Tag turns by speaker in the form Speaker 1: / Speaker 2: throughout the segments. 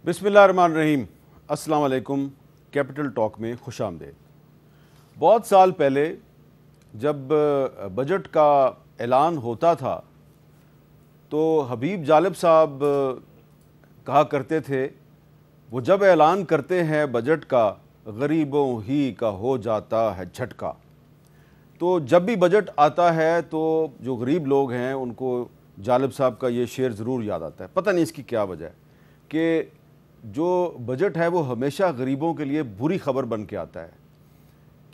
Speaker 1: बिस्मिल्लाहिर्रहमानिर्रहीम। अस्सलाम वालेकुम। कैपिटल टॉक में खुश आमदीद। बहुत साल पहले जब बजट का ऐलान होता था तो हबीब जालिब साहब कहा करते थे, वो जब ऐलान करते हैं बजट का, गरीबों ही का हो जाता है झटका। तो जब भी बजट आता है तो जो गरीब लोग हैं उनको जालिब साहब का ये शेर ज़रूर याद आता है। पता नहीं इसकी क्या वजह है कि जो बजट है वो हमेशा गरीबों के लिए बुरी खबर बन के आता है।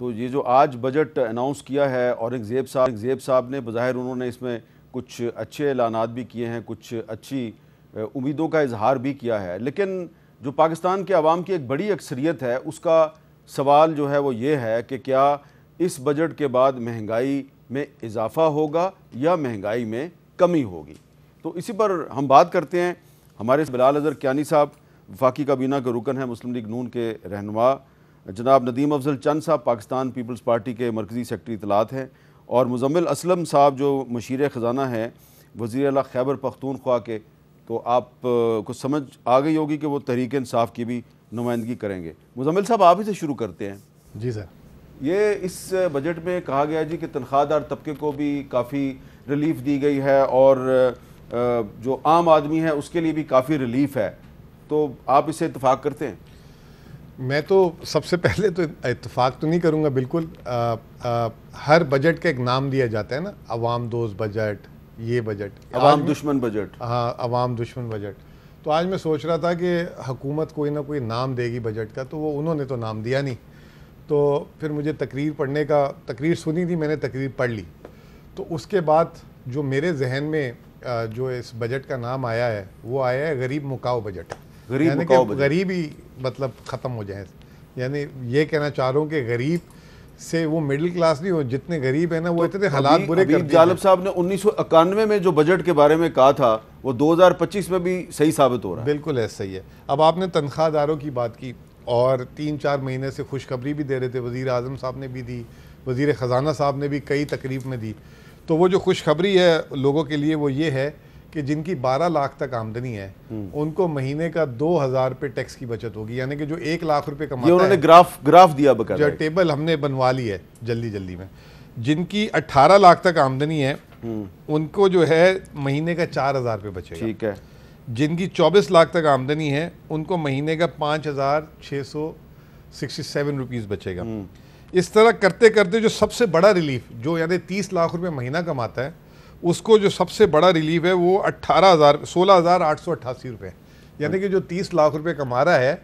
Speaker 1: तो ये जो आज बजट अनाउंस किया है औरंगज़ेब साहब ने, बज़ाहिर उन्होंने इसमें कुछ अच्छे ऐलानात भी किए हैं, कुछ अच्छी उम्मीदों का इजहार भी किया है, लेकिन जो पाकिस्तान के अवाम की एक बड़ी अक्सरियत है उसका सवाल जो है वो ये है कि क्या इस बजट के बाद महंगाई में इजाफ़ा होगा या महंगाई में कमी होगी। तो इसी पर हम बात करते हैं। हमारे बिलाल अज़हर कियानी साहब वफाकी काबीना के रुकन हैं, मुस्लिम लीग नून के रहनुमा जनाब नदीम अफजल चंद साहब पाकिस्तान पीपल्स पार्टी के मरकज़ी सेक्रेटरी इत्तलात हैं, और मुज़म्मिल असलम साहब जो मशीर ख़ज़ाना हैं वज़ीर आला खैबर पख्तूनख्वा के। तो आप को समझ आ गई होगी कि वो तहरीक इंसाफ की भी नुमाइंदगी करेंगे। मुज़म्मिल साहब, आप ही से शुरू करते हैं।
Speaker 2: जी सर।
Speaker 1: ये इस बजट में कहा गया जी कि तनख्वाहदार तबके को भी काफ़ी रिलीफ दी गई है और जो आम आदमी है उसके लिए भी काफ़ी रिलीफ है। तो आप इससे इत्तेफाक करते हैं?
Speaker 2: मैं तो सबसे पहले तो इत्तेफाक तो नहीं करूँगा बिल्कुल। हर बजट का एक नाम दिया जाता है ना, अवाम दोस्त बजट, ये बजट,
Speaker 1: अवाम दुश्मन बजट।
Speaker 2: हाँ, अवाम दुश्मन बजट। तो आज मैं सोच रहा था कि हुकूमत कोई ना कोई नाम देगी बजट का, तो वो उन्होंने तो नाम दिया नहीं। तो फिर मुझे तकरीर सुनी थी, मैंने तकरीर पढ़ ली। तो उसके बाद जो मेरे जहन में जो इस बजट का नाम आया है वो आया है गरीब मुकाओ बजट। यानी कि गरीब ही मतलब ख़त्म हो जाए। यानी ये कहना चाह रहा हूँ कि गरीब से वो मिडिल क्लास नहीं हो, जितने गरीब है ना वो इतने हालात बुरे कर दिए।
Speaker 1: जालिब साहब ने 1991 में जो बजट के बारे में कहा था वो 2025 में भी सही साबित हो रहा है।
Speaker 2: बिल्कुल ऐसा ही है। अब आपने तनख्वाहदारों की बात की और 3-4 महीने से खुशखबरी भी दे रहे थे, वज़ीर आज़म साहब ने भी दी, वज़ीर ख़ज़ाना साहब ने भी कई तकरीब में दी। तो वो जो खुशखबरी है लोगों के लिए वो ये है कि जिनकी 12 लाख तक आमदनी है उनको महीने का 2000 रुपये टैक्स की बचत होगी। यानी कि जो 1 लाख रुपए कमाता है,
Speaker 1: उन्होंने ग्राफ दिया बकायदा,
Speaker 2: जो टेबल हमने बनवा ली है जल्दी में। जिनकी 18 लाख तक आमदनी है उनको जो है महीने का 4000 रुपये बचेगा।
Speaker 1: ठीक है।
Speaker 2: जिनकी 24 लाख तक आमदनी है उनको महीने का 5667 रुपीज़ बचेगा। इस तरह करते करते जो सबसे बड़ा रिलीफ, जो यानी 30 लाख रुपए महीना कमाता है, उसको जो सबसे बड़ा रिलीफ है वो 16,888 रुपये। यानी कि जो 30 लाख रुपए कमा रहा है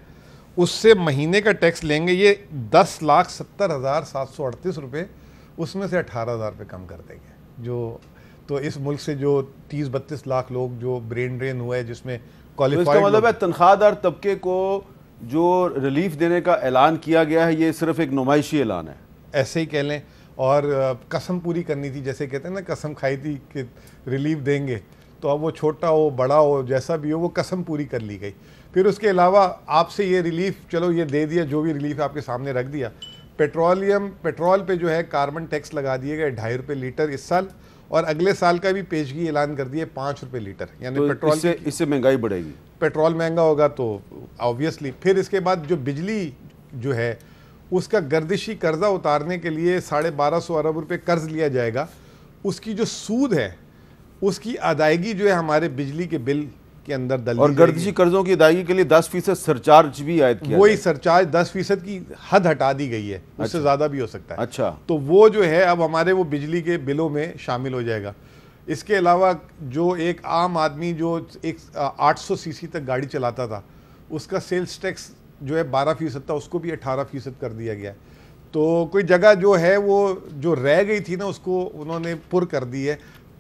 Speaker 2: उससे महीने का टैक्स लेंगे ये 10,70,738 रुपये, उसमें से 18,000 रुपये कम कर देंगे। जो तो इस मुल्क से जो 30-32 लाख लोग जो ब्रेन ड्रेन हुआ है, जिसमें क्वालिफाइड,
Speaker 1: तो इसका मतलब है तनख्वाहदार तबके को जो रिलीफ देने का ऐलान किया गया है ये सिर्फ एक नुमाइशी ऐलान है,
Speaker 2: ऐसे ही कह लें। और कसम पूरी करनी थी, जैसे कहते हैं ना, कसम खाई थी कि रिलीफ देंगे, तो अब वो छोटा हो बड़ा हो जैसा भी हो वो कसम पूरी कर ली गई। फिर उसके अलावा आपसे ये रिलीफ, चलो ये दे दिया, जो भी रिलीफ आपके सामने रख दिया। पेट्रोल पे जो है कार्बन टैक्स लगा दिए गए 2.5 रुपये लीटर इस साल, और अगले साल का भी पेशगी ऐलान कर दिए 5 रुपये लीटर। यानी
Speaker 1: तो
Speaker 2: पेट्रोल
Speaker 1: इससे महंगाई बढ़ेगी।
Speaker 2: पेट्रोल महंगा होगा तो ऑब्वियसली। फिर इसके बाद जो बिजली जो है उसका गर्दिशी कर्जा उतारने के लिए 1250 अरब रुपए कर्ज लिया जाएगा। उसकी जो सूद है उसकी अदायगी जो है हमारे बिजली के बिल के अंदर डल,
Speaker 1: और गर्दिशी कर्जों की अदायगी के लिए 10% सरचार्ज भी आयद किया,
Speaker 2: वही सरचार्ज 10% की हद हटा दी गई है। उससे ज्यादा भी हो सकता है।
Speaker 1: अच्छा।
Speaker 2: तो वो जो है अब हमारे वो बिजली के बिलों में शामिल हो जाएगा। इसके अलावा जो एक आम आदमी जो एक 800 सीसी तक गाड़ी चलाता था उसका सेल्स टैक्स जो है 12% था, उसको भी 18% कर दिया गया। तो कोई जगह जो है वो जो रह गई थी ना उसको उन्होंने पुर कर दी है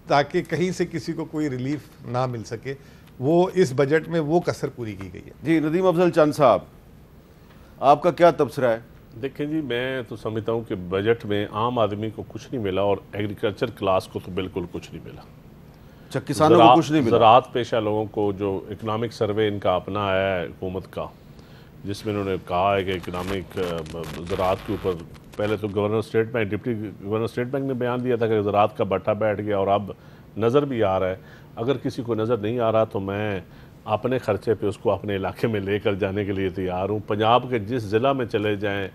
Speaker 2: ताकि कहीं से किसी को कोई रिलीफ ना मिल सके। वो इस बजट में वो कसर पूरी की गई है।
Speaker 1: जी नदीम अफजल चंद साहब, आपका क्या तबसरा है?
Speaker 3: देखिए जी, मैं तो समझता हूँ कि बजट में आम आदमी को कुछ नहीं मिला और एग्रीकल्चर क्लास को तो बिल्कुल कुछ नहीं मिला।
Speaker 1: अच्छा, किसानों को कुछ नहीं मिला।
Speaker 3: ज़राअत पेशा लोगों को जो इकनॉमिक सर्वे इनका अपना है हुकूमत का, जिसमें उन्होंने कहा है कि इकनॉमिक ज़राअत के ऊपर पहले तो डिप्टी गवर्नर स्टेट बैंक ने बयान दिया था कि ज़राअत का बट्टा बैठ गया, और अब नज़र भी आ रहा है। अगर किसी को नज़र नहीं आ रहा तो मैं अपने खर्चे पे उसको अपने इलाके में लेकर जाने के लिए तैयार हूँ। पंजाब के जिस ज़िला में चले जाएँ,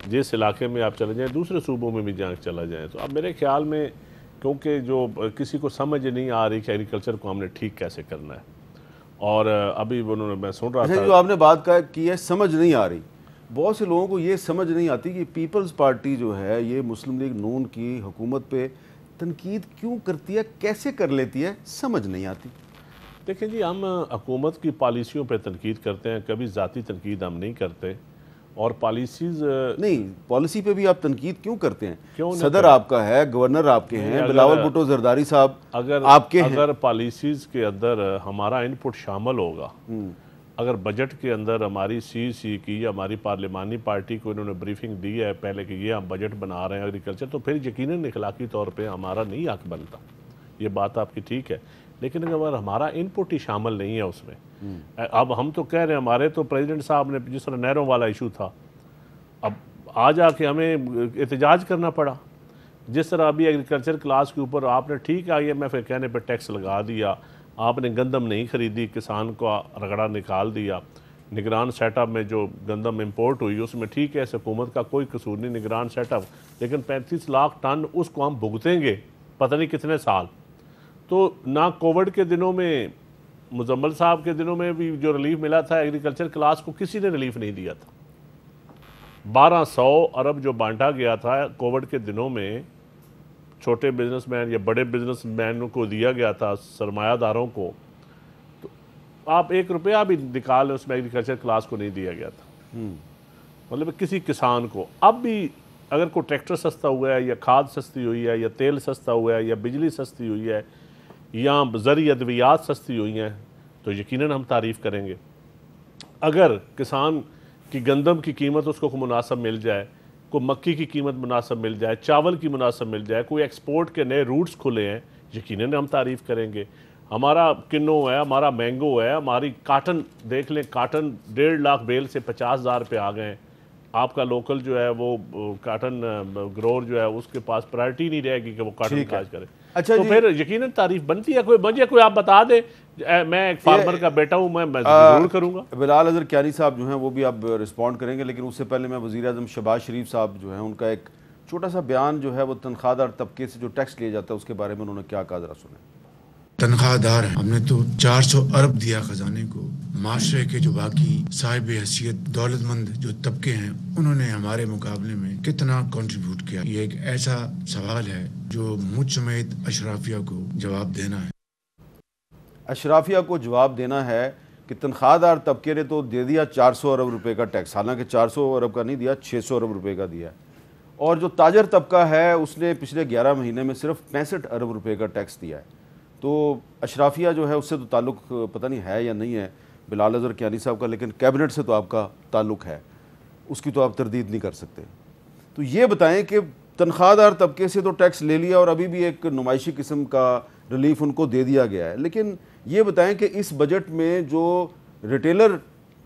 Speaker 3: जिस इलाके में आप चले जाएँ, दूसरे सूबों में भी जहाँ चला जाएँ, तो अब मेरे ख्याल में क्योंकि जो किसी को समझ नहीं आ रही कि एग्रीकल्चर को हमने ठीक कैसे करना है, और अभी उन्होंने, मैं सुन रहा था
Speaker 1: जो आपने बात की है समझ नहीं आ रही, बहुत से लोगों को ये समझ नहीं आती कि पीपल्स पार्टी जो है ये मुस्लिम लीग नून की हुकूमत पे तनकीद क्यों करती है, कैसे कर लेती है, समझ नहीं आती।
Speaker 3: देखें जी, हम हुकूमत की पॉलिसियों पे तनकीद करते हैं, कभी ज़ाती तनकीद हम नहीं करते। और पॉलिसीज़
Speaker 1: नहीं, पॉलिसी पे भी आप तनकीद क्यों करते हैं?
Speaker 3: क्यों
Speaker 1: सदर आपका है, गवर्नर आपके हैं, बिलावल भुट्टो जरदारी साहब आपके हैं।
Speaker 3: अगर पॉलिसीज़ के अंदर हमारा इनपुट शामिल होगा, अगर बजट के अंदर हमारी CC की या हमारी पार्लिमानी पार्टी को इन्होंने ब्रीफिंग दी है पहले कि ये हम बजट बना रहे हैं एग्रीकल्चर, तो फिर यकीनन इखलाकी तौर पे हमारा नहीं हक बनता। ये बात आपकी ठीक है, लेकिन अगर हमारा इनपुट ही शामिल नहीं है उसमें, अब हम तो कह रहे हैं, हमारे तो प्रेसिडेंट साहब ने जिस तरह नहरों वाला इशू था, अब आ जाके हमें एहतजाज करना पड़ा। जिस तरह अभी एग्रीकल्चर क्लास के ऊपर आपने ठीक IMF के कहने पर टैक्स लगा दिया, आपने गंदम नहीं खरीदी, किसान को रगड़ा निकाल दिया। निगरान सेटअप में जो गंदम इंपोर्ट हुई उसमें ठीक है, हुकूमत का कोई कसूर नहीं, निगरान सेटअप, लेकिन 35 लाख टन उसको हम भुगतेंगे पता नहीं कितने साल। तो ना कोविड के दिनों में, मुजम्मल साहब के दिनों में भी जो रिलीफ मिला था एग्रीकल्चर क्लास को, किसी ने रिलीफ नहीं दिया था। 1200 अरब जो बांटा गया था कोविड के दिनों में छोटे बिजनेसमैन या बड़े बिजनेसमैनों को दिया गया था, सरमायादारों को, तो आप 1 रुपया भी निकाल, उसमें एग्रीकल्चर क्लास को नहीं दिया गया था, मतलब किसी किसान को। अब भी अगर कोई ट्रैक्टर सस्ता हुआ है, या खाद सस्ती हुई है, या तेल सस्ता हुआ है, या बिजली सस्ती हुई है, या ज़री अद्वियात सस्ती हुई हैं, तो यकीनन हम तारीफ़ करेंगे। अगर किसान की गंदम की कीमत उसको मुनासिब मिल जाए, को मक्की की कीमत मुनासिब मिल जाए, चावल की मुनासिब मिल जाए, कोई एक्सपोर्ट के नए रूट्स खुले हैं, यकीनन हम तारीफ़ करेंगे। हमारा किन्नो है, हमारा मैंगो है, हमारी काटन देख लें, काटन 1.5 लाख बेल से 50,000 पे आ गए हैं। आपका लोकल जो है वो काटन ग्रोअर जो है उसके पास प्रायोरिटी नहीं रहेगी कि वो काटन काज करे।
Speaker 1: अच्छा,
Speaker 3: तो फिर यकीनन तारीफ बनती है। कोई मुझे कोई आप बता दे, मैं एक फार्मर का बेटा हूँ, मैं जरूर करूँगा।
Speaker 1: बिलाल अजहर कियानी साहब जो हैं वो भी आप रिस्पॉन्ड करेंगे, लेकिन उससे पहले मैं वज़ीर आज़म शहबाज शरीफ साहब जो हैं उनका एक छोटा सा बयान जो है वो तनख्वाहदार तबके से जो टैक्स लिया जाता है उसके बारे में उन्होंने क्या कहा, जरा सुने।
Speaker 4: तनख्वाहदार हैं, हमने तो 400 अरब दिया खजाने को। माशरे के जो बाकी साहिब हैसियत दौलतमंद जो तबके हैं उन्होंने हमारे मुकाबले में कितना कंट्रीब्यूट किया, ये एक ऐसा सवाल है जो मुझ समेत अशराफिया को जवाब देना है।
Speaker 1: अशराफिया को जवाब देना है कि तनख्वाहदार तबके ने तो दे दिया 400 अरब रुपए का टैक्स, हालांकि 400 अरब का नहीं दिया, 600 अरब रुपए का दिया। और जो ताजर तबका है उसने पिछले 11 महीने में सिर्फ 65 अरब रुपए का टैक्स दिया है। तो अशराफिया जो है उससे तो ताल्लुक़ पता नहीं है या नहीं है बिलाल अजहर कियानी साहब का, लेकिन कैबिनेट से तो आपका ताल्लुक़ है, उसकी तो आप तरदीद नहीं कर सकते। तो ये बताएं कि तनख्वाहदार तबके से तो टैक्स ले लिया और अभी भी एक नुमाइशी किस्म का रिलीफ उनको दे दिया गया है, लेकिन ये बताएं कि इस बजट में जो रिटेलर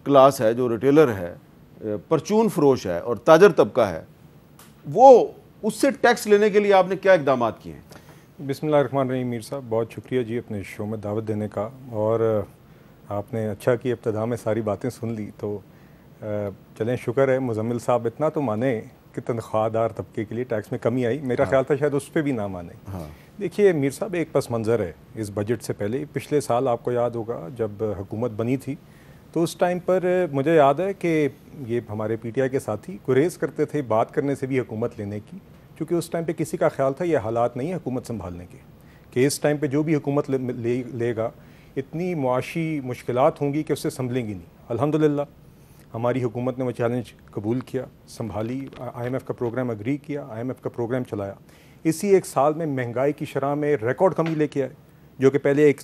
Speaker 1: क्लास है, जो रिटेलर है, परचून फरोश है और ताजर तबका है, वो उससे टैक्स लेने के लिए आपने क्या इक़दाम किए हैं?
Speaker 5: बिस्मिल्लाहिर्रहमानिर्रहीम। मीर साहब बहुत शुक्रिया जी अपने शो में दावत देने का, और आपने अच्छा कि इब्तिदा में सारी बातें सुन ली। तो चलें, शुक्र है मुजम्मिल साहब इतना तो माने कि तनख्वाहदार तबके के लिए टैक्स में कमी आई। मेरा ख्याल था शायद उस पर भी ना माने। देखिए मीर साहब, एक पस मंज़र है इस बजट से पहले। पिछले साल आपको याद होगा जब हुकूमत बनी थी तो उस टाइम पर मुझे याद है कि ये हमारे PTI के साथी गुरेज करते थे बात करने से भी हुकूमत लेने की, क्योंकि उस टाइम पे किसी का ख्याल था ये हालात नहीं है हुकूमत संभालने के, कि इस टाइम पे जो भी हुकूमत लेगा इतनी मुआशी मुश्किलात होंगी कि उससे संभलेंगी नहीं। अल्हम्दुलिल्लाह हमारी हुकूमत ने वो चैलेंज कबूल किया, संभाली, IMF का प्रोग्राम एग्री किया, IMF का प्रोग्राम चलाया। इसी एक साल में महंगाई की शरह में रिकॉर्ड कमी लेके आए, जो कि पहले एक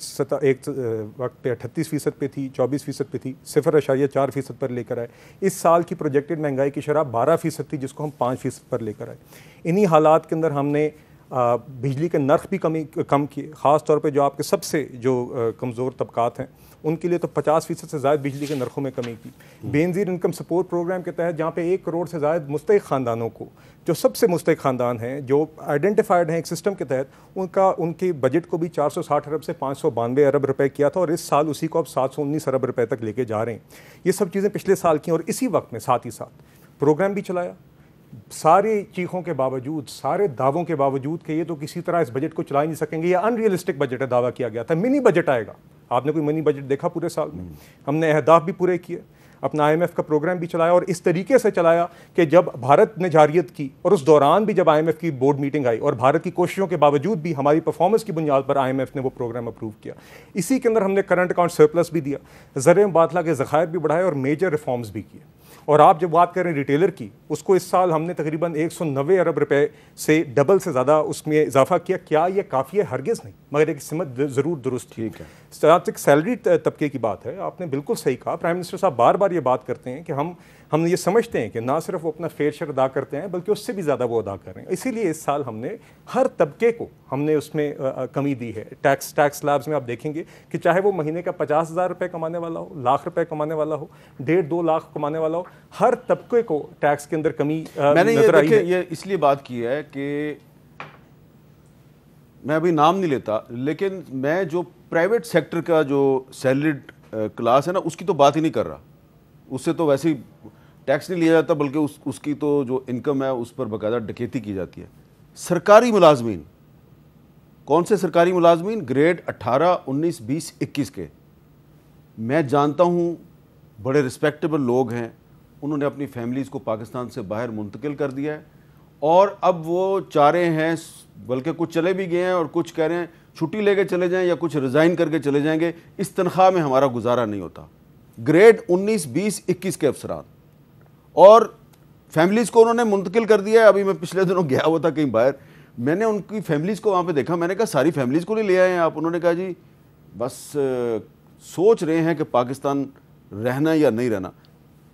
Speaker 5: वक्त पे 38% पे थी, 24% पे थी, 0.4% पर लेकर आए। इस साल की प्रोजेक्टेड महंगाई की शरह 12% थी, जिसको हम 5% पर लेकर आए। इन्हीं हालात के अंदर हमने बिजली के नर्ख भी कम किए, ख़ास तौर पे जो आपके सबसे जो कमज़ोर तबकात हैं उनके लिए तो 50% से ज़्यादा बिजली के नरखों में कमी की। बेनज़ीर इनकम सपोर्ट प्रोग्राम के तहत जहाँ पे 1 करोड़ से ज़्यादा मुस्तहिक़ ख़ानदानों को, जो सबसे मुस्तहिक़ ख़ानदान हैं, जो आइडेंटिफाइड हैं एक सिस्टम के तहत, उनके बजट को भी 460 अरब से 592 अरब रुपए किया था और इस साल उसी को अब 719 अरब रुपए तक लेके जा रहे हैं। ये सब चीज़ें पिछले साल की, और इसी वक्त में साथ ही साथ प्रोग्राम भी चलाया। सारे चीखों के बावजूद, सारे दावों के बावजूद कि ये तो किसी तरह इस बजट को चला ही नहीं सकेंगे, ये अनरियलिस्टिक बजट है, दावा किया गया था मिनी बजट आएगा। आपने कोई मिनी बजट देखा पूरे साल में? हमने अहदाफ भी पूरे किए, अपना IMF का प्रोग्राम भी चलाया और इस तरीके से चलाया कि जब भारत ने जारियत की और उस दौरान भी जब IMF की बोर्ड मीटिंग आई और भारत की कोशिशों के बावजूद भी हमारी परफॉर्मेंस की बुनियाद पर IMF ने वो प्रोग्राम अप्रूव किया। इसी के अंदर हमने करंट अकाउंट सरप्लस भी दिया, ज़र मुबादला के ज़खायर भी बढ़ाए और मेजर रिफॉर्म्स भी किए। और आप जब बात करें रिटेलर की, उसको इस साल हमने तकरीबन 190 अरब रुपए से डबल से ज़्यादा उसमें इजाफा किया। क्या ये काफ़ी है? हरगिज़ नहीं, मगर एक सिमत ज़रूर दुरुस्त। ठीक है, जहाँ तक सैलरी तबके की बात है, आपने बिल्कुल सही कहा। प्राइम मिनिस्टर साहब बार बार ये बात करते हैं कि हम ये समझते हैं कि ना सिर्फ वो अपना फेयर शेयर अदा करते हैं बल्कि उससे भी ज़्यादा वो अदा कर रहे हैं। इसीलिए इस साल हमने हर तबके को हमने उसमें कमी दी है। टैक्स स्लैब्स में आप देखेंगे कि चाहे वो महीने का 50,000 रुपये कमाने वाला हो, लाख रुपए कमाने वाला हो, 1.5-2 लाख कमाने वाला हो, हर तबके को टैक्स के अंदर कमी
Speaker 1: मैंने ये इसलिए बात की है कि मैं अभी नाम नहीं लेता, लेकिन मैं जो प्राइवेट सेक्टर का जो सैलरीड क्लास है ना, उसकी तो बात ही नहीं कर रहा। उससे तो वैसे ही टैक्स नहीं लिया जाता, बल्कि उसकी तो जो इनकम है उस पर बाकायदा डकैती की जाती है। सरकारी मुलाजमीन, कौन से सरकारी मुलाजमीन? ग्रेड 18, 19, 20, 21 के। मैं जानता हूँ बड़े रिस्पेक्टेबल लोग हैं, उन्होंने अपनी फैमिलीज़ को पाकिस्तान से बाहर मुंतकिल कर दिया है और अब वो चाह रहे हैं, बल्कि कुछ चले भी गए हैं और कुछ कह रहे हैं छुट्टी लेके चले जाएं या कुछ रिज़ाइन करके चले जाएंगे, इस तनख्वाह में हमारा गुजारा नहीं होता। ग्रेड 19, 20, 21 के अफसरान और फैमिलीज़ को उन्होंने मुंतकिल कर दिया है। अभी मैं पिछले दिनों गया हुआ था कहीं बाहर, मैंने उनकी फैमिलीज़ को वहाँ पे देखा। मैंने कहा सारी फैमिलीज़ को नहीं ले आए हैं आप? उन्होंने कहा जी बस सोच रहे हैं कि पाकिस्तान रहना या नहीं रहना।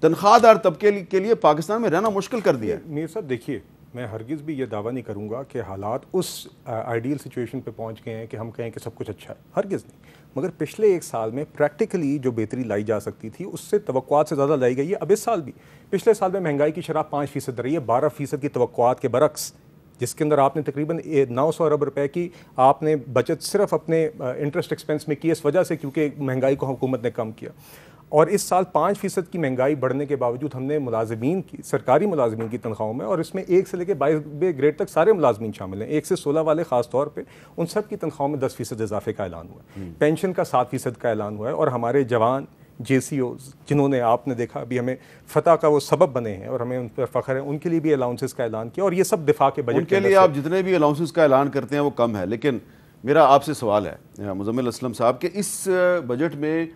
Speaker 1: तनख्वाहदार तबके के लिए पाकिस्तान में रहना मुश्किल कर दिया है।
Speaker 5: मीर साहब देखिए, मैं हरगिज़ भी ये दावा नहीं करूँगा कि हालात उस आइडियल सिचुएशन पे पहुँच गए हैं कि हम कहें कि सब कुछ अच्छा है, हरगिज़ नहीं। मगर पिछले 1 साल में प्रैक्टिकली जो बेहतरी लाई जा सकती थी उससे तवक्कुआत से ज़्यादा लाई गई है। अब इस साल भी, पिछले साल में महंगाई की शरह 5% रही है, 12% की तवक्कुआत के बरक्स, जिसके अंदर आपने तकरीबन 900 अरब रुपए की आपने बचत सिर्फ अपने इंटरेस्ट एक्सपेंस में की, इस वजह से क्योंकि महंगाई को हुकूमत ने कम किया। और इस साल 5% की महंगाई बढ़ने के बावजूद हमने मुलाजमीन की, सरकारी मुलाजमीन की तनख्वाहों में, और इसमें 1 से लेकर 22 ग्रेड तक सारे मुलाजमीन शामिल हैं, 1 से 16 वाले ख़ास तौर पे, उन सब की तनख्वाहों में 10% इजाफे का ऐलान हुआ है। पेंशन का 7% का ऐलान हुआ है। और हमारे जवान JCOs जिन्होंने आपने देखा अभी हमें फतह का वो सबब बने हैं और हमें उन पर फ़ख्र है, उनके लिए भी अलाउंसेस का ऐलान किया। और ये सब दिफा के बजट
Speaker 1: उनके लिए आप जितने भी अलाउंसेस का ऐलान करते हैं वो कम है। लेकिन मेरा आपसे सवाल है मुज़म्मिल असलम साहब कि इस बजट में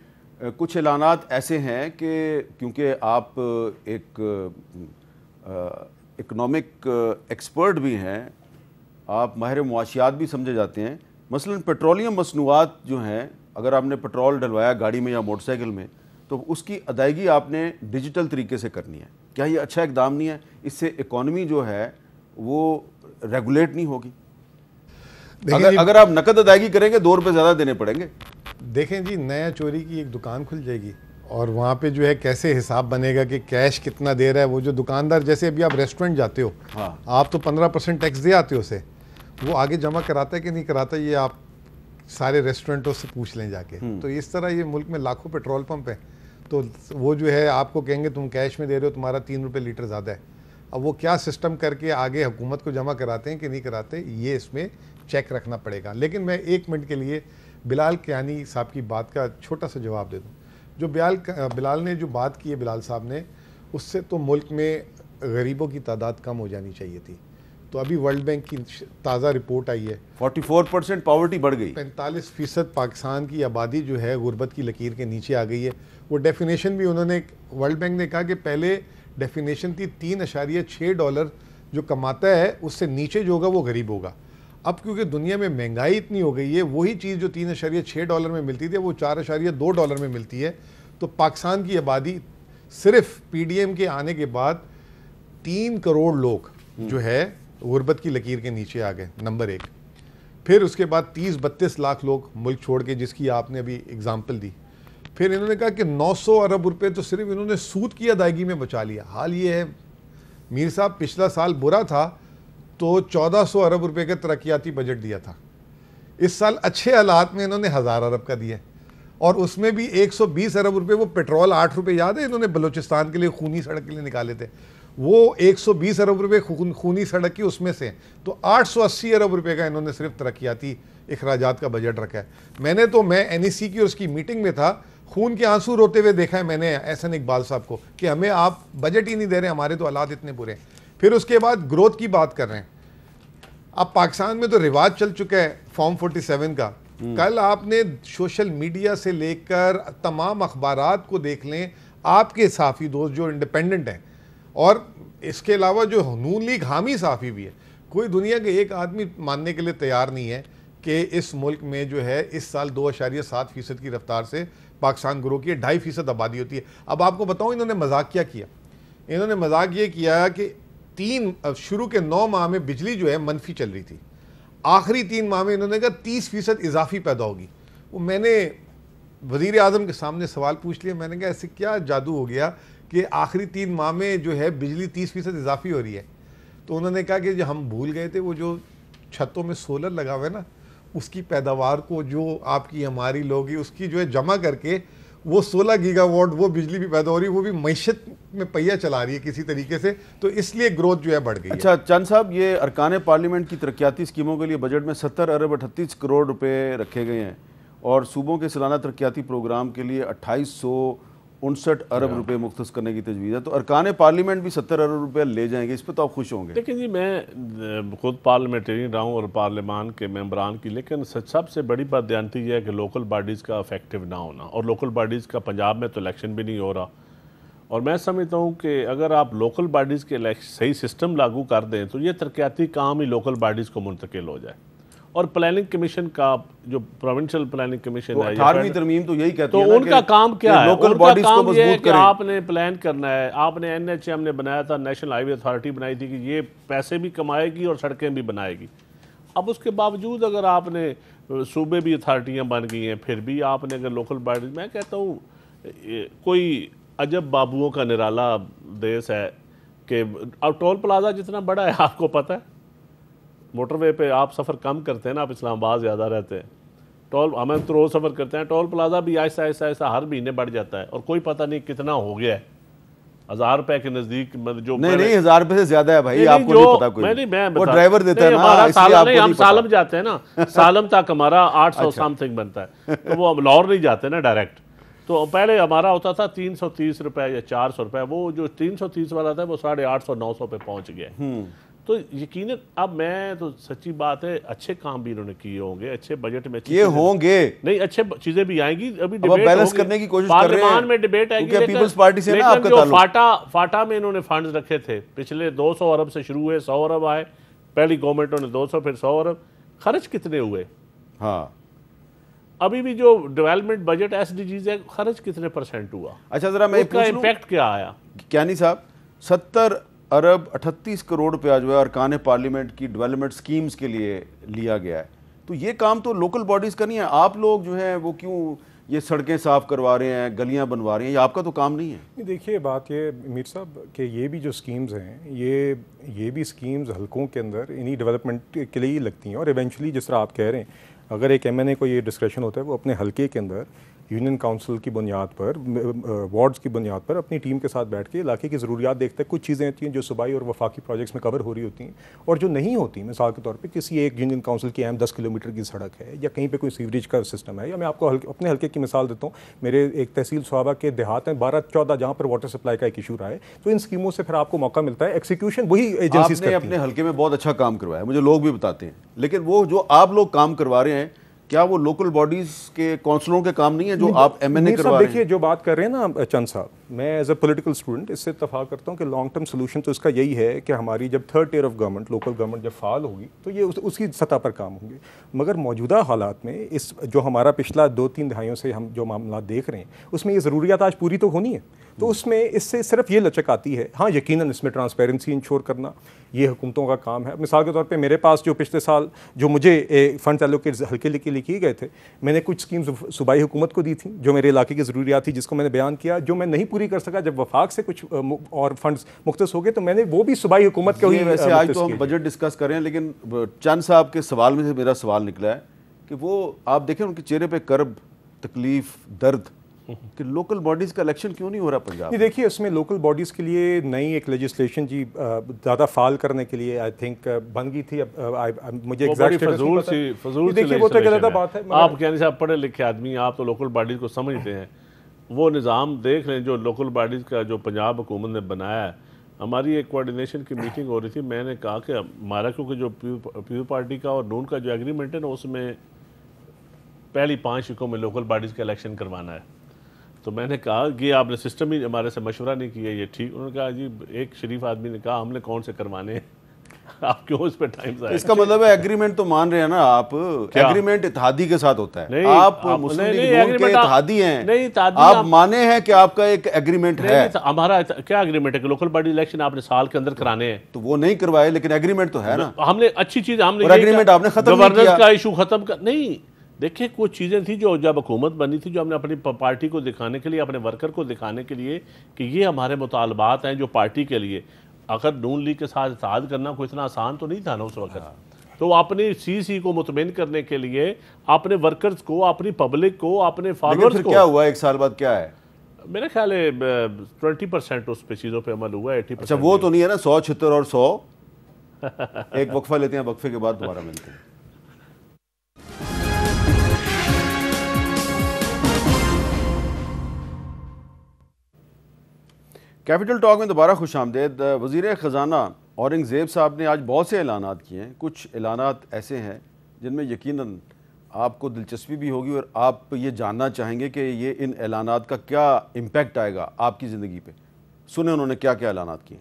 Speaker 1: कुछ ऐलानात ऐसे हैं कि क्योंकि आप एक इकनॉमिक एक्सपर्ट भी हैं, आप माहिर मुआशियात भी समझे जाते हैं। मसलन पेट्रोलियम मसनूआत जो हैं, अगर आपने पेट्रोल डलवाया गाड़ी में या मोटरसाइकिल में, तो उसकी अदायगी आपने डिजिटल तरीके से करनी है। क्या ये अच्छा इकदाम नहीं है? इससे इकॉनमी जो है वो रेगुलेट नहीं होगी? अगर आप नकद अदायगी करेंगे 2 रुपये ज़्यादा देने पड़ेंगे।
Speaker 2: देखें जी, नया चोरी की एक दुकान खुल जाएगी और वहाँ पे जो है कैसे हिसाब बनेगा कि कैश कितना दे रहा है वो जो दुकानदार। जैसे अभी आप रेस्टोरेंट जाते हो, हाँ, आप तो 15% टैक्स दे आते हो उसे, वो आगे जमा कराता है कि नहीं कराता, ये आप सारे रेस्टोरेंटों से पूछ लें जाके। तो इस तरह ये मुल्क में लाखों पेट्रोल पंप हैं, तो वो जो है आपको कहेंगे तुम कैश में दे रहे हो, तुम्हारा 3 रुपये लीटर ज़्यादा है। अब वो क्या सिस्टम करके आगे हुकूमत को जमा कराते हैं कि नहीं कराते, ये इसमें चेक रखना पड़ेगा। लेकिन मैं 1 मिनट के लिए बिलाल कियानी साहब की बात का छोटा सा जवाब दे दूं। जो बिलाल ने जो बात की है, बिलाल साहब ने, उससे तो मुल्क में गरीबों की तादाद कम हो जानी चाहिए थी। तो अभी वर्ल्ड बैंक की ताज़ा रिपोर्ट आई है,
Speaker 1: 44% पॉवर्टी बढ़ गई,
Speaker 2: 45% पाकिस्तान की आबादी जो है गुर्बत की लकीर के नीचे आ गई है। वो डेफिनेशन भी उन्होंने, वर्ल्ड बैंक ने कहा कि पहले डेफिनेशन थी $3.6 जो कमाता है उससे नीचे जो होगा वो गरीब होगा। अब क्योंकि दुनिया में महंगाई इतनी हो गई है, वही चीज़ जो $3.6 में मिलती थी वो $4.2 में मिलती है। तो पाकिस्तान की आबादी सिर्फ PDM के आने के बाद 3 करोड़ लोग जो है गुर्बत की लकीर के नीचे आ गए, नंबर 1। फिर उसके बाद 30-32 लाख लोग मुल्क छोड़ के, जिसकी आपने अभी एग्जाम्पल दी। फिर इन्होंने कहा कि 900 अरब रुपए तो सिर्फ इन्होंने सूद की अदायगी में बचा लिया। हाल ये है मीर साहब, पिछला साल बुरा था तो 1400 अरब रुपए का तरक्याती बजट दिया था। इस साल अच्छे हालात में इन्होंने 1000 अरब का दिया, और उसमें भी 120 अरब रुपए वो पेट्रोल 8 रुपए, याद है इन्होंने बलूचिस्तान के लिए खूनी सड़क के लिए निकाले थे, वो 120 अरब रुपए खूनी सड़क की उसमें से, तो 880 अरब रुपए का इन्होंने सिर्फ तरक्याती अखराजात का बजट रखा है। मैं NEC की और उसकी मीटिंग में था, खून के आंसू रोते हुए देखा है मैंने एहसन इकबाल साहब को कि हमें आप बजट ही नहीं दे रहे, हमारे तो हालात इतने बुरे हैं। फिर उसके बाद ग्रोथ की बात कर रहे हैं। अब पाकिस्तान में तो रिवाज चल चुका है फॉर्म 47 का। कल आपने सोशल मीडिया से लेकर तमाम अखबारात को देख लें, आपके साफ़ी दोस्त जो इंडिपेंडेंट हैं, और इसके अलावा जो नून लीग हामी साफ़ी भी है, कोई दुनिया के एक आदमी मानने के लिए तैयार नहीं है कि इस मुल्क में जो है इस साल 2.7% की रफ्तार से पाकिस्तान ग्रो की है, 2.5% आबादी होती है। अब आपको बताऊं इन्होंने मजाक क्या किया। इन्होंने मजाक ये किया कि शुरू के 9 माह में बिजली जो है मनफी चल रही थी, आखिरी 3 माह में इन्होंने कहा 30% इजाफी पैदा होगी। वो मैंने वज़ीर आज़म के सामने सवाल पूछ लिया, मैंने कहा ऐसे क्या जादू हो गया कि आखिरी 3 माह में जो है बिजली 30% इजाफी हो रही है। तो उन्होंने कहा कि जो हम भूल गए थे, वो जो छतों में सोलर लगा हुआ है ना, उसकी पैदावार को जो आपकी हमारी लोग उसकी जो है जमा करके वो 16 गीगावाट वो बिजली भी पैदा हो रही है, वो भी मईशत में पहिया चला रही है किसी तरीके से, तो इसलिए ग्रोथ जो है बढ़ गई।
Speaker 1: अच्छा चंद साहब, ये अरकान पार्लियामेंट की तरक्याती स्कीमों के लिए बजट में 70 अरब 38 करोड़ रुपए रखे गए हैं, और सूबों के सालाना तरक्याती प्रोग्राम के लिए 2859 अरब रुपए मुख्तस करने की तजवीज़ है। तो अरकान पार्लियामेंट भी 70 अरब रुपए ले जाएंगे, इस पर तो आप खुश होंगे।
Speaker 3: लेकिन जी मैं खुद पार्लियामेंटेरियन रहा हूँ और पार्लियामान के मेंबरान की, लेकिन सबसे बड़ी बात जानती है कि लोकल बॉडीज़ का इफेक्टिव ना होना, और लोकल बॉडीज़ का पंजाब में तो इलेक्शन भी नहीं हो रहा। और मैं समझता हूँ कि अगर आप लोकल बॉडीज़ के सही सिस्टम लागू कर दें तो ये तरक्याती काम ही लोकल बॉडीज़ को मुंतकिल हो जाए। और प्लानिंग कमीशन का जो प्रोविंशियल प्लानिंग कमीशन
Speaker 1: तो
Speaker 3: है,
Speaker 1: 18वीं तरमीम तो यही कहती
Speaker 3: तो
Speaker 1: है ना
Speaker 3: उनका काम क्या है,
Speaker 1: लोकल
Speaker 3: उनका
Speaker 1: बॉडीज को
Speaker 3: काम ये है
Speaker 1: मजबूत
Speaker 3: कि
Speaker 1: करें।
Speaker 3: आपने प्लान करना है। आपने NHM ने बनाया था, नेशनल हाईवे अथॉरिटी बनाई थी कि ये पैसे भी कमाएगी और सड़कें भी बनाएगी। अब उसके बावजूद अगर आपने सूबे भी अथॉरिटियाँ बन गई हैं, फिर भी आपने अगर लोकल बॉडीज, मैं कहता हूँ कोई अजब बाबुओं का निराला देश है कि अब टोल प्लाजा जितना बड़ा है आपको पता है, मोटरवे पे आप सफ़र कम करते हैं ना, आप इस्लामाबाद ज़्यादा रहते हैं, हम तो रोज़ सफ़र करते हैं, टोल प्लाजा भी ऐसा ऐसा ऐसा हर महीने बढ़ जाता है, और कोई पता नहीं कितना हो गया है, 1000 रुपए के नज़दीक। जो
Speaker 1: नहीं 1000 रुपए से ज़्यादा है भाई, आपको नहीं पता कोई, वो ड्राइवर देता है ना,
Speaker 3: हम सालम जाते हैं ना, सालम तक हमारा 800 समथिंग बनता है, तो वो हम लाहौर नहीं जाते ना डायरेक्ट। तो पहले हमारा होता था 330 रुपए या 400 रुपए, वो जो 330 वाला था वो 850-900 पे पहुंच गया। तो यकीनन अब मैं तो सच्ची बात है, अच्छे काम भी इन्होंने किए होंगे, अच्छे बजट में
Speaker 1: किए होंगे,
Speaker 3: नहीं अच्छे चीजें भी आएंगी, अभी
Speaker 1: डिबेट बैलेंस करने की कोशिश कर रहे हैं,
Speaker 3: पार्लियामान में डिबेट आएगी,
Speaker 1: पीपल्स पार्टी से ना आपका
Speaker 3: ताल्लुक। फाटा में इन्होंने फंड्स रखे थे, पिछले 200 अरब से शुरू हुए, 100 अरब आए, पहली गवर्नमेंटों ने 200 फिर 100 अरब, खर्च कितने हुए?
Speaker 1: हाँ,
Speaker 3: अभी भी जो डेवलपमेंट बजट SDGs है, खर्च कितने % हुआ?
Speaker 1: अच्छा जरा मैं
Speaker 3: उसका इम्पैक्ट क्या आया?
Speaker 1: क्यानी साहब, 70 अरब 38 करोड़ रुपया जो है अरकान पार्लियामेंट की डेवलपमेंट स्कीम्स के लिए लिया गया है, तो ये काम तो लोकल बॉडीज़ का नहीं है। आप लोग जो हैं वो क्यों ये सड़कें साफ़ करवा रहे हैं, गलियां बनवा रहे हैं, ये आपका तो काम नहीं है।
Speaker 5: देखिए बात ये मीर साहब कि ये भी जो स्कीम्स हैं, ये भी स्कीम्स हलकों के अंदर इन्हीं डेवलपमेंट के लिए ही लगती हैं, और इवेंचुअली जिस तरह आप कह रहे हैं, अगर एक MNA को ये डिस्क्रेशन होता है, वो अपने हलके के अंदर यूनियन काउंसिल की बुनियाद पर, वार्ड्स की बुनियाद पर अपनी टीम के साथ बैठ के इलाके की ज़रूरियात देखते हैं। कुछ चीज़ें होती हैं जो सूबाई और वफाकी प्रोजेक्ट्स में कवर हो रही होती हैं, और जो नहीं होती, मिसाल के तौर पे किसी एक यूनियन काउंसिल की अहम 10 किलोमीटर की सड़क है, या कहीं पे कोई सीवरेज का सिस्टम है, या मैं आपको अपने हल्के की मिसाल देता हूँ, मेरे एक तहसील स्वाबा के देहात में 12-14 जहाँ पर वाटर सप्लाई का एक इशू रहा है, तो इन स्कीमों से फिर आपको मौका मिलता है, एक्सिक्यूशन वही एजेंसीज करती हैं।
Speaker 1: अपने हल्के में बहुत अच्छा काम करवाया, मुझे लोग भी बताते हैं, लेकिन वो जो आप लोग काम करवा रहे हैं, क्या वो लोकल बॉडीज के काउंसिलों के काम नहीं है जो आप MNA करवा रहे हैं?
Speaker 5: देखिए जो बात कर रहे हैं ना चंद साहब, मैं एज ए पॉलिटिकल स्टूडेंट इससे इत्तफाक करता हूँ कि लॉन्ग टर्म सोल्यूशन तो इसका यही है कि हमारी जब 3rd tier of government, local government जब फाल होगी तो ये उसकी सतह पर काम होंगे। मगर मौजूदा हालात में इस जो हमारा पिछला 2-3 दहाइयों से हम जो मामला देख रहे हैं, उसमें ये ज़रूरियात आज पूरी तो होनी है। तो उसमें इससे सिर्फ ये लचक आती है। हाँ, यकीनन इसमें ट्रांसपेरेंसी इंश्योर करना ये हुकूमतों का काम है। मिसाल के तौर पे मेरे पास जो पिछले साल जो मुझे फंड एलोकेट हल्के के लिए किए गए थे, मैंने कुछ स्कीम्स सूबाई हुकूमत को दी थी जो मेरे इलाके की ज़रूरियात थी, जिसको मैंने बयान किया, जो मैं नहीं पूरी कर सका। जब वफाक से कुछ और फंड्स मुख्तस हो गए तो मैंने वो भी सूबाई हुकूमत को ही।
Speaker 1: वैसे आज तो हम बजट डिस्कस कर रहे हैं, लेकिन चंद साहब के सवाल में से मेरा सवाल निकला है कि वो आप देखें उनके चेहरे पे कर्ब, तकलीफ, दर्द कि लोकल बॉडीज़ का इलेक्शन क्यों नहीं हो रहा पंजाब में।
Speaker 5: देखिए, उसमें लोकल बॉडीज़ के लिए नई एक लेजिस्लेशन जी ज़्यादा फाल करने के लिए आई थिंक बन गई थी। मुझे एग्जैक्ट
Speaker 3: फजूल
Speaker 5: देखिए वो तो गलत बात है।
Speaker 3: आप कहने से आप पढ़े लिखे आदमी, आप तो लोकल बॉडीज़ को समझते हैं। वो निज़ाम देख लें जो लोकल बॉडीज़ का जो पंजाब हुकूमत ने बनाया है। हमारी एक कोऑर्डिनेशन की मीटिंग हो रही थी, मैंने कहा कि हमारा क्योंकि जो पीपल पार्टी का और नून का जो एग्रीमेंट है ना, उसमें पहली 5 शिकों में लोकल बॉडीज़ का इलेक्शन करवाना है। तो मैंने कहा कि आपने सिस्टम ही हमारे से मशवरा नहीं किया, ये ठीक। उन्होंने कहा जी, एक शरीफ आदमी ने कहा हमने कौन से करवाने हैं आप क्यों इस पे टाइम ज़ाया।
Speaker 1: इसका मतलब है एग्रीमेंट तो मान रहे हैं ना आप, एग्रीमेंट इत्तेहादी के साथ होता है। आप मुस्लिम लीग नून के इत्तेहादी हैं, नहीं आप माने हैं कि आपका एक एग्रीमेंट है।
Speaker 3: हमारा क्या एग्रीमेंट है कि लोकल बॉडी इलेक्शन आपने साल के अंदर कराने हैं,
Speaker 1: तो वो नहीं करवाए, लेकिन एग्रीमेंट तो है ना।
Speaker 3: हमने अच्छी चीज, हमने
Speaker 1: एग्रीमेंट आपने खत्म
Speaker 3: गवर्नेंस का इशू खत्म कर नहीं। देखिए, कुछ चीज़ें थी जो जब हुकूमत बनी थी, जो हमने अपनी पार्टी को दिखाने के लिए, अपने वर्कर को दिखाने के लिए कि ये हमारे मुतालबात हैं जो पार्टी के लिए। अगर नून लीग के साथ इत्तेहाद करना कोई इतना आसान तो नहीं था ना उस वक्त। तो अपनी सीसी को मुतमईन करने के लिए अपने वर्कर्स को, अपनी पब्लिक को, अपने फॉलोअर्स को।
Speaker 1: क्या हुआ एक साल बाद, क्या है?
Speaker 3: मेरे ख्याल है 20% उस पे चीज़ों पे अमल हुआ है। 80%।
Speaker 1: अच्छा, वो तो नहीं है ना 176 और 100। एक वक्फा लेते हैं, वक्फे के बाद दोबारा मिलते हैं। कैपिटल टॉक में दोबारा खुशामदेद। वज़ीर ख़जाना औरंगज़ेब साहब ने आज बहुत से ऐलानात किए हैं। कुछ ऐलानात ऐसे हैं जिनमें यकीनन आपको दिलचस्पी भी होगी और आप ये जानना चाहेंगे कि ये इन ऐलानात का क्या इम्पैक्ट आएगा आपकी ज़िंदगी पे। सुने उन्होंने क्या क्या ऐलानात किए।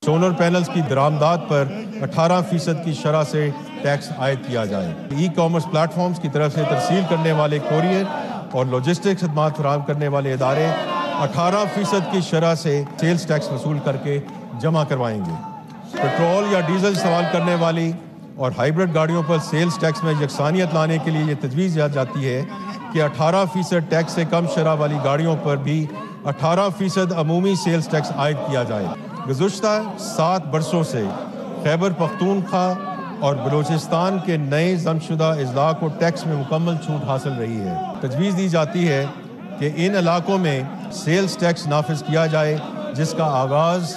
Speaker 6: सोलर पैनल्स की दरामदात पर 18% की शरह से टैक्स आयद किया जाए। ई कॉमर्स प्लेटफॉर्म्स की तरफ से तरसील करने वाले कोरियर और लॉजिस्टिक्स खदमात फराहम करने वाले इदारे 18% की शरह से सेल्स टैक्स वसूल करके जमा करवाएंगे। पेट्रोल या डीजल इस्तेमाल करने वाली और हाइब्रिड गाड़ियों पर सेल्स टैक्स में यकसानियत लाने के लिए ये तजवीज़ दी जाती है कि 18% टैक्स से कम शरह वाली गाड़ियों पर भी 18% अमूमी सेल्स टैक्स आयद किया जाए। गुज़श्ता 7 बरसों से खैबर पख्तूनख्वा और बलूचिस्तान के नए जमशुदा अजला को टैक्स में मुकम्मल छूट हासिल रही है। तजवीज़ दी जाती है कि इन इलाकों में सेल्स टैक्स नाफिज किया जाए, जिसका आगाज़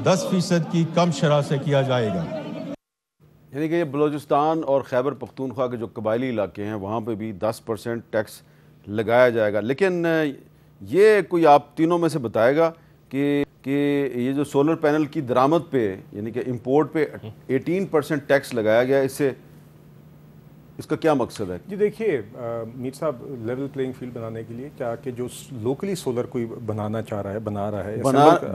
Speaker 6: 10% की कम शरह से किया जाएगा।
Speaker 1: यानी कि ये बलूचिस्तान और खैबर पख्तूनख्वा के जो कबायली इलाके हैं वहाँ पे भी 10% टैक्स लगाया जाएगा। लेकिन ये कोई आप तीनों में से बताएगा कि ये जो सोलर पैनल की दरामद पे यानी कि इंपोर्ट पे 18% टैक्स लगाया गया, इससे इसका क्या मकसद है?
Speaker 5: जी देखिए मीर साहब, लेवल प्लेइंग फील्ड बनाने के लिए क्या कि जो लोकली सोलर कोई बनाना चाह रहा है,